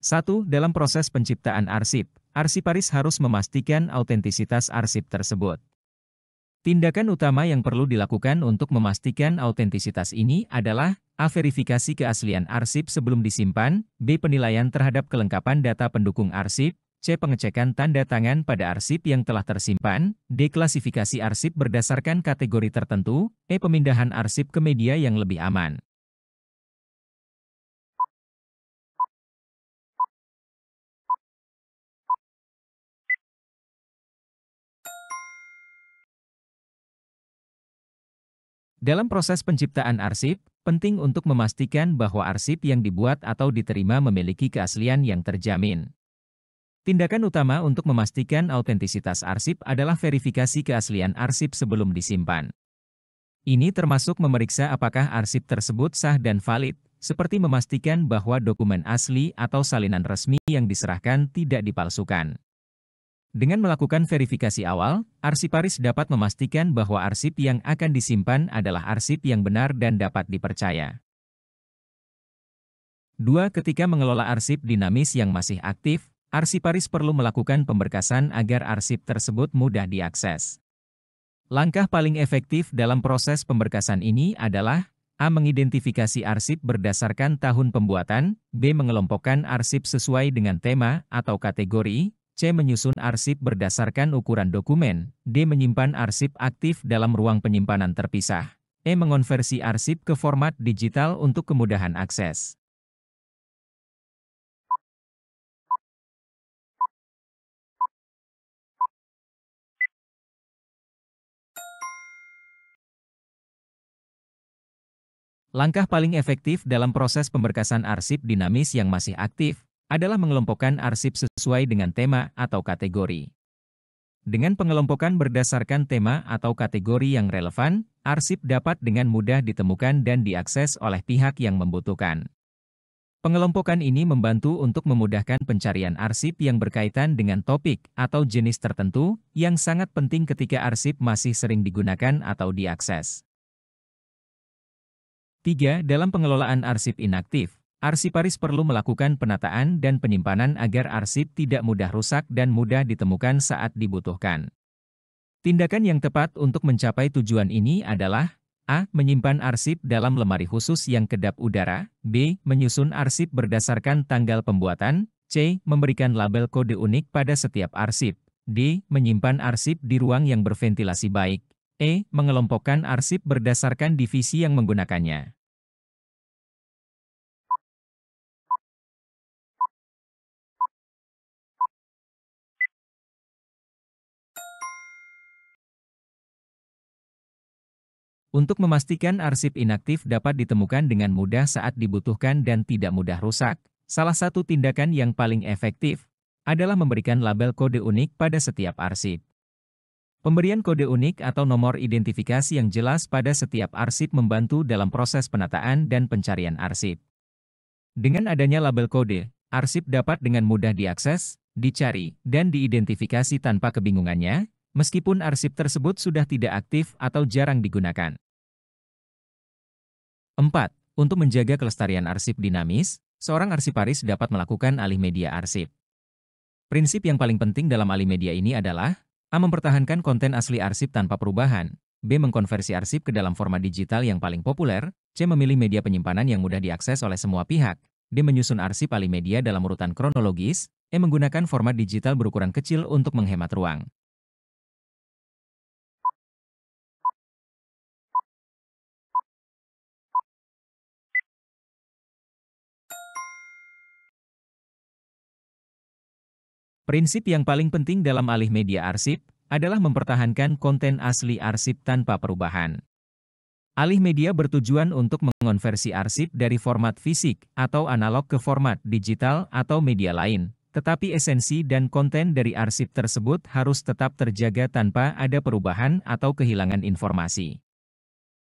1. Dalam proses penciptaan arsip, arsiparis harus memastikan autentisitas arsip tersebut. Tindakan utama yang perlu dilakukan untuk memastikan autentisitas ini adalah A. Verifikasi keaslian arsip sebelum disimpan, B. Penilaian terhadap kelengkapan data pendukung arsip, C. Pengecekan tanda tangan pada arsip yang telah tersimpan, D. Klasifikasi arsip berdasarkan kategori tertentu, E. Pemindahan arsip ke media yang lebih aman. Dalam proses penciptaan arsip, penting untuk memastikan bahwa arsip yang dibuat atau diterima memiliki keaslian yang terjamin. Tindakan utama untuk memastikan autentisitas arsip adalah verifikasi keaslian arsip sebelum disimpan. Ini termasuk memeriksa apakah arsip tersebut sah dan valid, seperti memastikan bahwa dokumen asli atau salinan resmi yang diserahkan tidak dipalsukan. Dengan melakukan verifikasi awal, arsiparis dapat memastikan bahwa arsip yang akan disimpan adalah arsip yang benar dan dapat dipercaya. 2. Ketika mengelola arsip dinamis yang masih aktif, arsiparis perlu melakukan pemberkasan agar arsip tersebut mudah diakses. Langkah paling efektif dalam proses pemberkasan ini adalah A. Mengidentifikasi arsip berdasarkan tahun pembuatan, B. Mengelompokkan arsip sesuai dengan tema atau kategori, C. Menyusun arsip berdasarkan ukuran dokumen, D. Menyimpan arsip aktif dalam ruang penyimpanan terpisah, E. Mengonversi arsip ke format digital untuk kemudahan akses. Langkah paling efektif dalam proses pemberkasan arsip dinamis yang masih aktif adalah mengelompokkan arsip sesuai dengan tema atau kategori. Dengan pengelompokan berdasarkan tema atau kategori yang relevan, arsip dapat dengan mudah ditemukan dan diakses oleh pihak yang membutuhkan. Pengelompokan ini membantu untuk memudahkan pencarian arsip yang berkaitan dengan topik atau jenis tertentu, yang sangat penting ketika arsip masih sering digunakan atau diakses. 3. Dalam pengelolaan arsip inaktif, arsiparis perlu melakukan penataan dan penyimpanan agar arsip tidak mudah rusak dan mudah ditemukan saat dibutuhkan. Tindakan yang tepat untuk mencapai tujuan ini adalah A. Menyimpan arsip dalam lemari khusus yang kedap udara, B. Menyusun arsip berdasarkan tanggal pembuatan, C. Memberikan label kode unik pada setiap arsip, D. Menyimpan arsip di ruang yang berventilasi baik, E. Mengelompokkan arsip berdasarkan divisi yang menggunakannya. Untuk memastikan arsip inaktif dapat ditemukan dengan mudah saat dibutuhkan dan tidak mudah rusak, salah satu tindakan yang paling efektif adalah memberikan label kode unik pada setiap arsip. Pemberian kode unik atau nomor identifikasi yang jelas pada setiap arsip membantu dalam proses penataan dan pencarian arsip. Dengan adanya label kode, arsip dapat dengan mudah diakses, dicari, dan diidentifikasi tanpa kebingungannya, meskipun arsip tersebut sudah tidak aktif atau jarang digunakan. 4. Untuk menjaga kelestarian arsip dinamis, seorang arsiparis dapat melakukan alih media arsip. Prinsip yang paling penting dalam alih media ini adalah A. Mempertahankan konten asli arsip tanpa perubahan, B. Mengkonversi arsip ke dalam format digital yang paling populer, C. Memilih media penyimpanan yang mudah diakses oleh semua pihak, D. Menyusun arsip alih media dalam urutan kronologis, E. Menggunakan format digital berukuran kecil untuk menghemat ruang. Prinsip yang paling penting dalam alih media arsip adalah mempertahankan konten asli arsip tanpa perubahan. Alih media bertujuan untuk mengonversi arsip dari format fisik atau analog ke format digital atau media lain, tetapi esensi dan konten dari arsip tersebut harus tetap terjaga tanpa ada perubahan atau kehilangan informasi.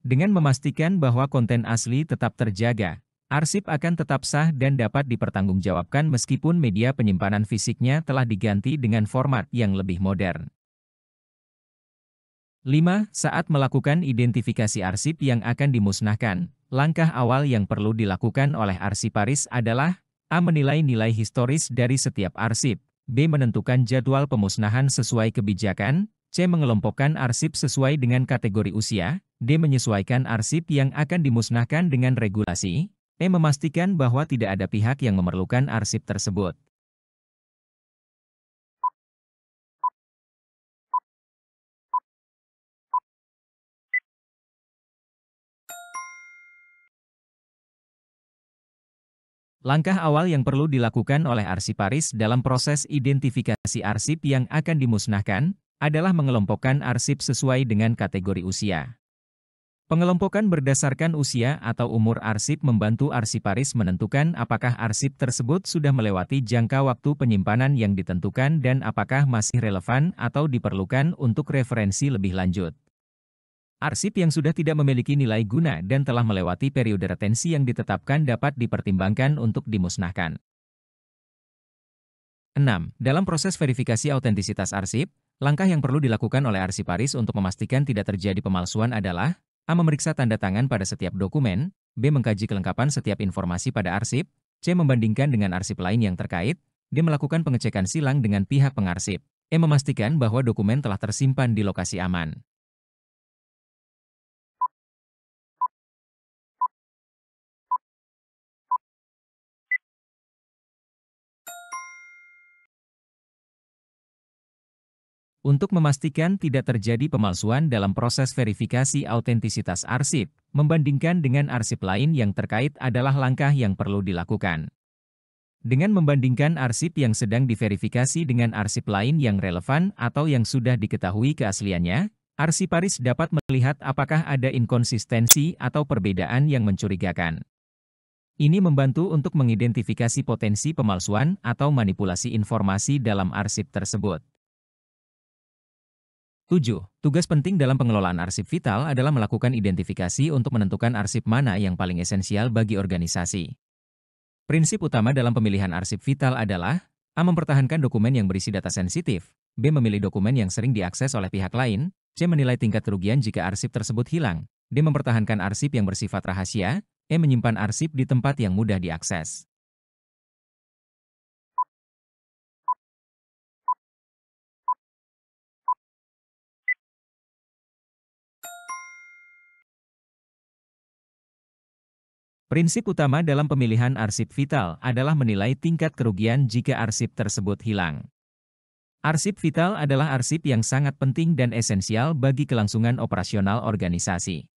Dengan memastikan bahwa konten asli tetap terjaga, arsip akan tetap sah dan dapat dipertanggungjawabkan meskipun media penyimpanan fisiknya telah diganti dengan format yang lebih modern. 5. Saat melakukan identifikasi arsip yang akan dimusnahkan, langkah awal yang perlu dilakukan oleh arsiparis adalah A. Menilai nilai historis dari setiap arsip. B. Menentukan jadwal pemusnahan sesuai kebijakan. C. Mengelompokkan arsip sesuai dengan kategori usia. D. Menyesuaikan arsip yang akan dimusnahkan dengan regulasi. E. Memastikan bahwa tidak ada pihak yang memerlukan arsip tersebut. Langkah awal yang perlu dilakukan oleh arsiparis dalam proses identifikasi arsip yang akan dimusnahkan adalah mengelompokkan arsip sesuai dengan kategori usia. Pengelompokan berdasarkan usia atau umur arsip membantu arsiparis menentukan apakah arsip tersebut sudah melewati jangka waktu penyimpanan yang ditentukan dan apakah masih relevan atau diperlukan untuk referensi lebih lanjut. Arsip yang sudah tidak memiliki nilai guna dan telah melewati periode retensi yang ditetapkan dapat dipertimbangkan untuk dimusnahkan. 6. Dalam proses verifikasi autentisitas arsip, langkah yang perlu dilakukan oleh arsiparis untuk memastikan tidak terjadi pemalsuan adalah: A. Memeriksa tanda tangan pada setiap dokumen. B. Mengkaji kelengkapan setiap informasi pada arsip. C. Membandingkan dengan arsip lain yang terkait. D. Melakukan pengecekan silang dengan pihak pengarsip. E. Memastikan bahwa dokumen telah tersimpan di lokasi aman. Untuk memastikan tidak terjadi pemalsuan dalam proses verifikasi autentisitas arsip, membandingkan dengan arsip lain yang terkait adalah langkah yang perlu dilakukan. Dengan membandingkan arsip yang sedang diverifikasi dengan arsip lain yang relevan atau yang sudah diketahui keasliannya, arsiparis dapat melihat apakah ada inkonsistensi atau perbedaan yang mencurigakan. Ini membantu untuk mengidentifikasi potensi pemalsuan atau manipulasi informasi dalam arsip tersebut. 7. Tugas penting dalam pengelolaan arsip vital adalah melakukan identifikasi untuk menentukan arsip mana yang paling esensial bagi organisasi. Prinsip utama dalam pemilihan arsip vital adalah: A. Mempertahankan dokumen yang berisi data sensitif. B. Memilih dokumen yang sering diakses oleh pihak lain. C. Menilai tingkat kerugian jika arsip tersebut hilang. D. Mempertahankan arsip yang bersifat rahasia. E. Menyimpan arsip di tempat yang mudah diakses. Prinsip utama dalam pemilihan arsip vital adalah menilai tingkat kerugian jika arsip tersebut hilang. Arsip vital adalah arsip yang sangat penting dan esensial bagi kelangsungan operasional organisasi.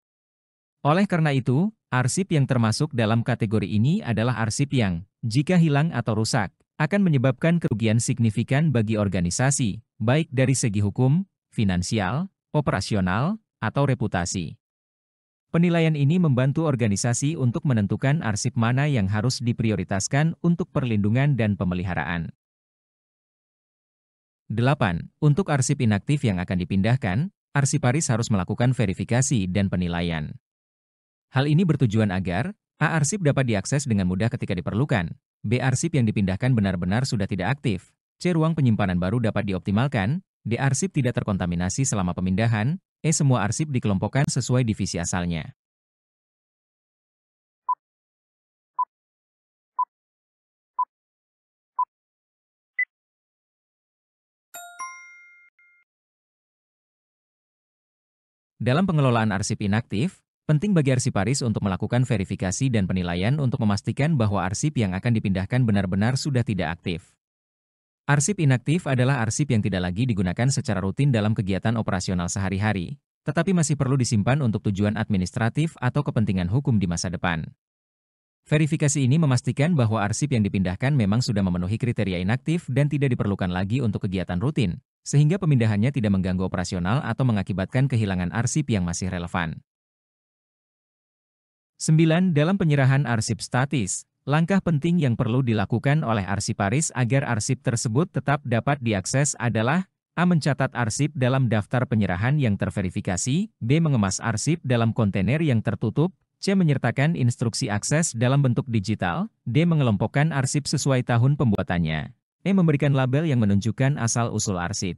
Oleh karena itu, arsip yang termasuk dalam kategori ini adalah arsip yang, jika hilang atau rusak, akan menyebabkan kerugian signifikan bagi organisasi, baik dari segi hukum, finansial, operasional, atau reputasi. Penilaian ini membantu organisasi untuk menentukan arsip mana yang harus diprioritaskan untuk perlindungan dan pemeliharaan. 8. Untuk arsip inaktif yang akan dipindahkan, arsiparis harus melakukan verifikasi dan penilaian. Hal ini bertujuan agar: A. Arsip dapat diakses dengan mudah ketika diperlukan. B. Arsip yang dipindahkan benar-benar sudah tidak aktif. C. Ruang penyimpanan baru dapat dioptimalkan. D. Arsip tidak terkontaminasi selama pemindahan. E. Semua arsip dikelompokkan sesuai divisi asalnya. Dalam pengelolaan arsip inaktif, penting bagi arsiparis untuk melakukan verifikasi dan penilaian untuk memastikan bahwa arsip yang akan dipindahkan benar-benar sudah tidak aktif. Arsip inaktif adalah arsip yang tidak lagi digunakan secara rutin dalam kegiatan operasional sehari-hari, tetapi masih perlu disimpan untuk tujuan administratif atau kepentingan hukum di masa depan. Verifikasi ini memastikan bahwa arsip yang dipindahkan memang sudah memenuhi kriteria inaktif dan tidak diperlukan lagi untuk kegiatan rutin, sehingga pemindahannya tidak mengganggu operasional atau mengakibatkan kehilangan arsip yang masih relevan. 9. Dalam penyerahan arsip statis, langkah penting yang perlu dilakukan oleh arsiparis agar arsip tersebut tetap dapat diakses adalah: A. Mencatat arsip dalam daftar penyerahan yang terverifikasi. B. Mengemas arsip dalam kontainer yang tertutup. C. Menyertakan instruksi akses dalam bentuk digital. D. Mengelompokkan arsip sesuai tahun pembuatannya. E. Memberikan label yang menunjukkan asal-usul arsip.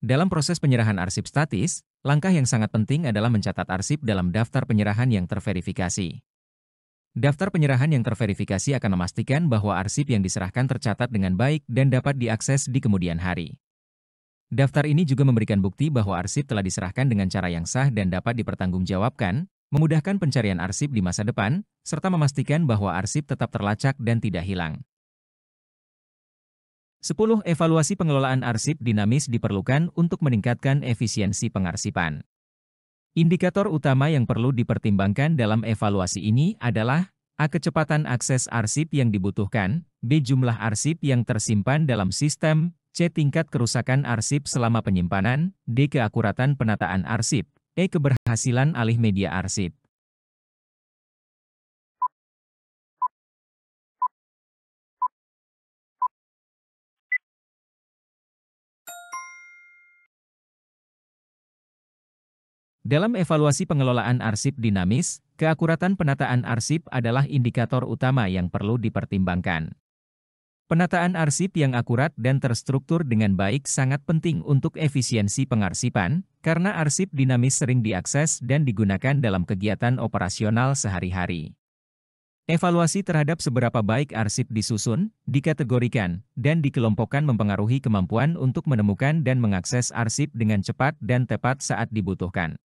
Dalam proses penyerahan arsip statis, langkah yang sangat penting adalah mencatat arsip dalam daftar penyerahan yang terverifikasi. Daftar penyerahan yang terverifikasi akan memastikan bahwa arsip yang diserahkan tercatat dengan baik dan dapat diakses di kemudian hari. Daftar ini juga memberikan bukti bahwa arsip telah diserahkan dengan cara yang sah dan dapat dipertanggungjawabkan, memudahkan pencarian arsip di masa depan, serta memastikan bahwa arsip tetap terlacak dan tidak hilang. 10. Evaluasi pengelolaan arsip dinamis diperlukan untuk meningkatkan efisiensi pengarsipan. Indikator utama yang perlu dipertimbangkan dalam evaluasi ini adalah A. Kecepatan akses arsip yang dibutuhkan, B. Jumlah arsip yang tersimpan dalam sistem, C. Tingkat kerusakan arsip selama penyimpanan, D. Keakuratan penataan arsip, E. Keberhasilan alih media arsip. Dalam evaluasi pengelolaan arsip dinamis, keakuratan penataan arsip adalah indikator utama yang perlu dipertimbangkan. Penataan arsip yang akurat dan terstruktur dengan baik sangat penting untuk efisiensi pengarsipan, karena arsip dinamis sering diakses dan digunakan dalam kegiatan operasional sehari-hari. Evaluasi terhadap seberapa baik arsip disusun, dikategorikan, dan dikelompokkan mempengaruhi kemampuan untuk menemukan dan mengakses arsip dengan cepat dan tepat saat dibutuhkan.